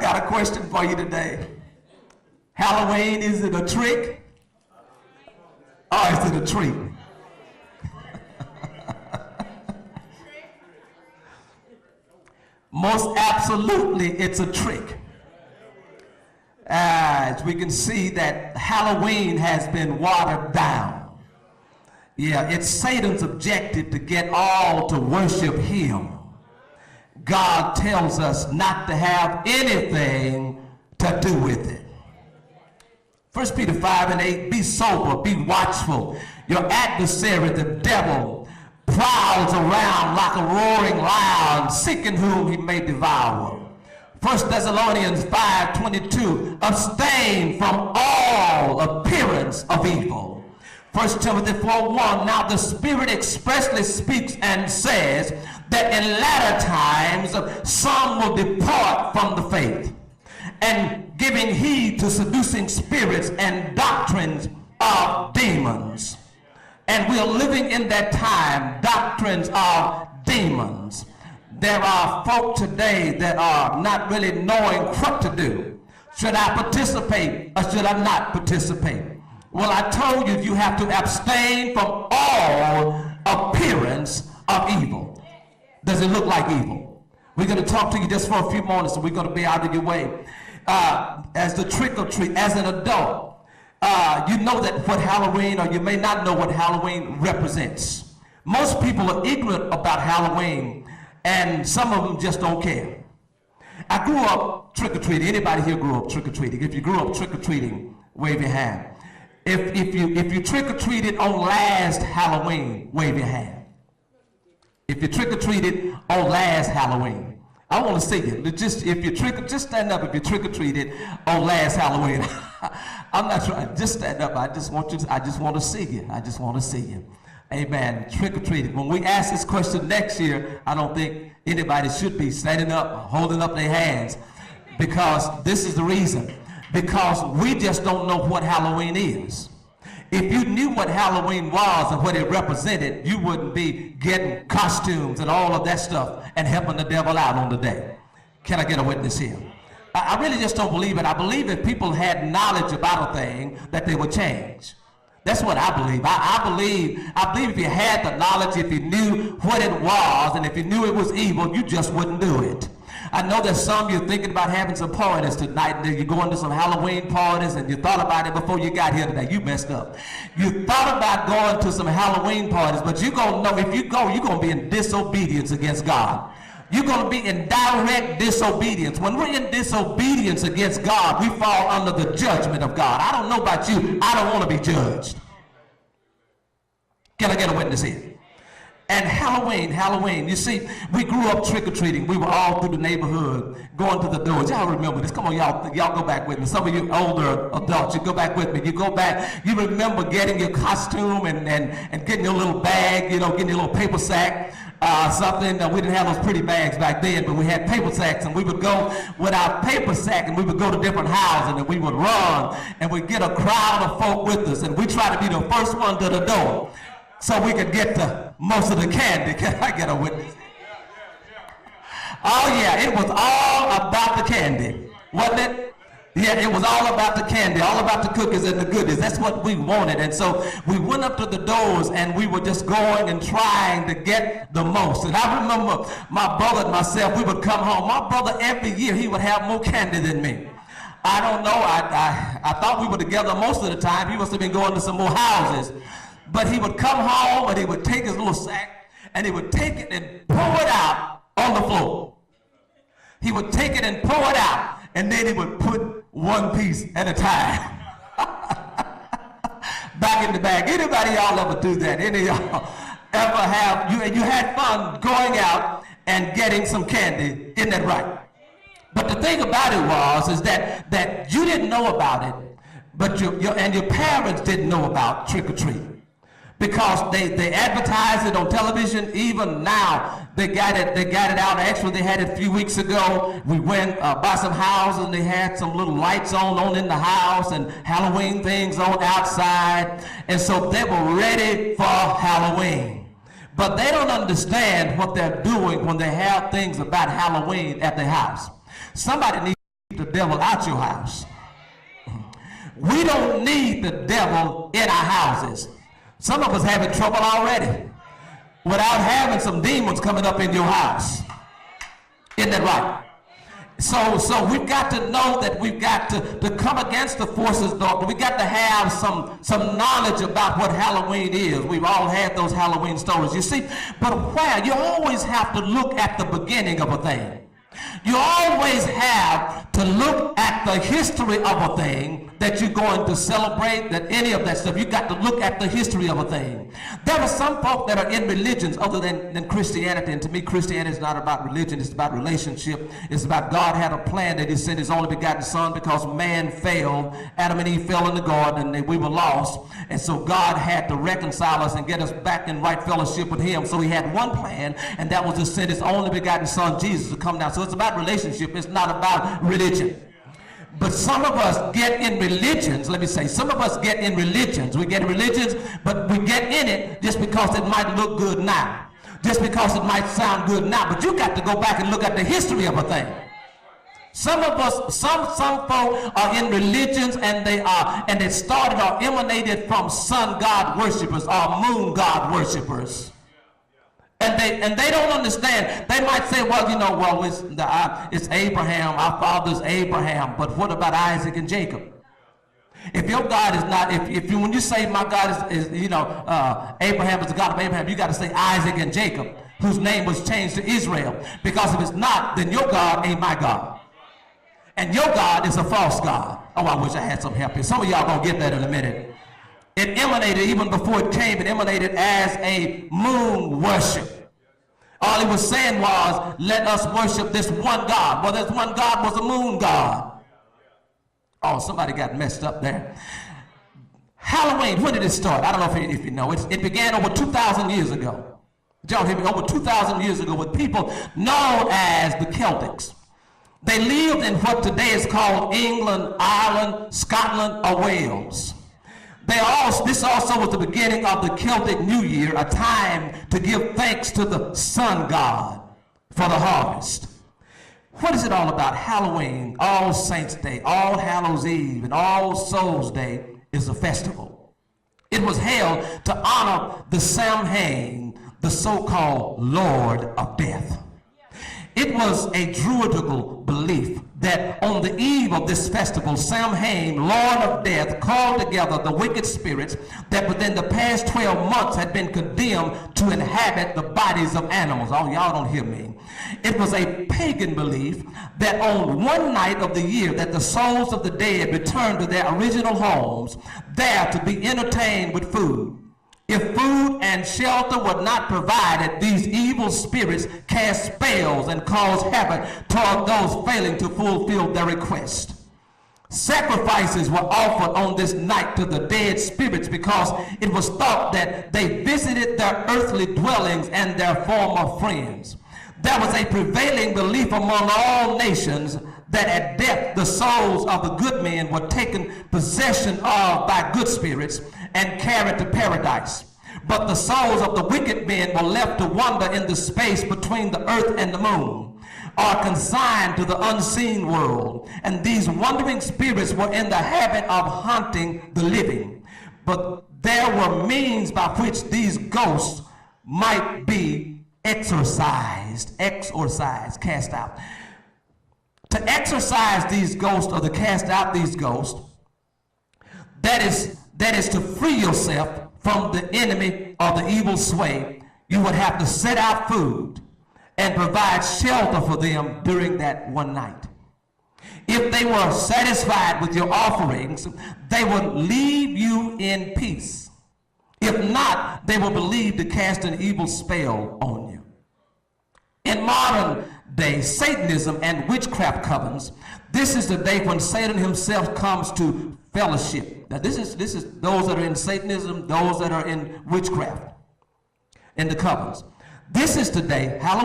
got a question for you today. Halloween, is it a trick? Or is it a treat? Most absolutely, it's a trick. As we can see that Halloween has been watered down. Yeah, it's Satan's objective to get all to worship him. God tells us not to have anything to do with it. 1 Peter 5:8, be sober, be watchful. Your adversary, the devil, prowls around like a roaring lion, seeking whom he may devour. 1 Thessalonians 5:22, abstain from all appearance of evil. 1 Timothy 4:1, now the Spirit expressly speaks and says that in latter times some will depart from the faith, and giving heed to seducing spirits and doctrines of demons. And we are living in that time, doctrines of demons. There are folk today that are not really knowing what to do. Should I participate or should I not participate? Well, I told you have to abstain from all appearance of evil. Does it look like evil? We're going to talk to you just for a few moments and we're going to be out of your way. As the trick or treat, as an adult, you know that what Halloween, or you may not know what Halloween represents. Most people are ignorant about Halloween, and some of them just don't care. I grew up trick-or-treating. Anybody here grew up trick-or-treating? If you grew up trick-or-treating, wave your hand. If you trick-or-treated on last Halloween, wave your hand. If you trick-or-treated on last Halloween, I want to see you. Just stand up if you trick-or-treated on last Halloween. I'm not trying. Just stand up. I just want to see you. I just want to see you. Amen. Trick-or-treated. When we ask this question next year, I don't think anybody should be standing up, holding up their hands, because this is the reason. Because we just don't know what Halloween is. If you knew what Halloween was and what it represented, you wouldn't be getting costumes and all of that stuff and helping the devil out on the day. Can I get a witness here? I really just don't believe it. I believe if people had knowledge about a thing, that they would change. That's what I believe. I believe if you had the knowledge, if you knew what it was, and if you knew it was evil, you just wouldn't do it. I know that some of you are thinking about having some parties tonight. You're going to some Halloween parties, and you thought about it before you got here today. You messed up. You thought about going to some Halloween parties, but you're going to know if you go, you're going to be in disobedience against God. You're going to be in direct disobedience. When we're in disobedience against God, we fall under the judgment of God. I don't know about you. I don't want to be judged. Can I get a witness here? And Halloween, you see, we grew up trick-or-treating. We were all through the neighborhood, going to the doors. Y'all remember this. Come on, y'all go back with me. Some of you older adults, you go back with me. You go back, you remember getting your costume and getting your little bag, you know, getting your little paper sack, something. We didn't have those pretty bags back then, but we had paper sacks, and we would go with our paper sack, and we would go to different houses, and we would run, and we'd get a crowd of folk with us, and we try to be the first one to the door, so we could get to most of the candy. Can I get a witness? Oh yeah, it was all about the candy, wasn't it? Yeah, it was all about the candy, all about the cookies and the goodies. That's what we wanted. And so we went up to the doors and we were just going and trying to get the most. And I remember my brother and myself, we would come home. My brother, every year, he would have more candy than me. I don't know, I thought we were together most of the time. He must have been going to some more houses. But he would come home and he would take his little sack and he would take it and pour it out on the floor. He would take it and pour it out, and then he would put one piece at a time back in the bag. Anybody y'all ever do that? Any of y'all ever have, you had fun going out and getting some candy? Isn't that right? But the thing about it is that you didn't know about it, but your parents didn't know about trick-or-treat. Because they advertised it on television. Even now they got it out. Actually, they had it a few weeks ago. We went by some houses and they had some little lights on in the house and Halloween things on outside, and so they were ready for Halloween. But they don't understand what they're doing when they have things about Halloween at their house. Somebody needs to devil out your house. We don't need the devil in our houses. Some of us having trouble already without having some demons coming up in your house. Isn't that right? So we've got to know that we've got to come against the forces of darkness. We've got to have some knowledge about what Halloween is. We've all had those Halloween stories, you see. But where? You always have to look at the beginning of a thing. You always have to look at the history of a thing that you're going to celebrate, that any of that stuff. You've got to look at the history of a thing. There are some folk that are in religions other than Christianity, and to me, Christianity is not about religion, it's about relationship. It's about God had a plan that he sent his only begotten son because man failed. Adam and Eve fell in the garden, and we were lost. And so God had to reconcile us and get us back in right fellowship with him. So he had one plan, and that was to send his only begotten son, Jesus, to come down. So it's about relationship. It's not about religion. But some of us get in religions, let me say, some of us get in religions. We get in religions, but we get in it just because it might look good now. Just because it might sound good now. But you got to go back and look at the history of a thing. Some of us, some folk are in religions, and they started or emanated from sun god worshipers or moon god worshipers. And they don't understand. They might say, well, you know, well, it's Abraham, our father's Abraham, but what about Isaac and Jacob? If your God is not, when you say my God is Abraham is the God of Abraham, you got to say Isaac and Jacob, whose name was changed to Israel. Because if it's not, then your God ain't my God. And your God is a false God. Oh, I wish I had some help here. Some of y'all gonna get that in a minute. It emanated, even before it came, it emanated as a moon worship. All he was saying was, let us worship this one God. Well, this one God was a moon god. Oh, somebody got messed up there. Halloween, when did it start? I don't know if you know. It began over 2,000 years ago. Did y'all hear me? Over 2,000 years ago with people known as the Celtics. They lived in what today is called England, Ireland, Scotland, or Wales. This also was the beginning of the Celtic New Year, a time to give thanks to the sun god for the harvest. What is it all about? Halloween, All Saints Day, All Hallows Eve, and All Souls Day is a festival. It was held to honor the Samhain, the so-called Lord of Death. It was a Druidical belief that on the eve of this festival, Samhain, Lord of Death, called together the wicked spirits that within the past 12 months had been condemned to inhabit the bodies of animals. Oh, y'all don't hear me. It was a pagan belief that on one night of the year that the souls of the dead returned to their original homes, there to be entertained with food. If food and shelter were not provided, these evil spirits cast spells and caused havoc toward those failing to fulfill their request. Sacrifices were offered on this night to the dead spirits because it was thought that they visited their earthly dwellings and their former friends. There was a prevailing belief among all nations that at death the souls of the good men were taken possession of by good spirits and carried to paradise. But the souls of the wicked men were left to wander in the space between the earth and the moon, or consigned to the unseen world. And these wandering spirits were in the habit of haunting the living. But there were means by which these ghosts might be exorcised, cast out. To exorcise these ghosts, or to cast out these ghosts, that is to free yourself from the enemy or the evil sway. You would have to set out food and provide shelter for them during that one night. If they were satisfied with your offerings, they would leave you in peace. If not, they were believed to cast an evil spell on you. In modern day Satanism and witchcraft covens, this is the day when Satan himself comes to fellowship. Now this is those that are in Satanism, those that are in witchcraft, in the covens. This is the day, Halloween.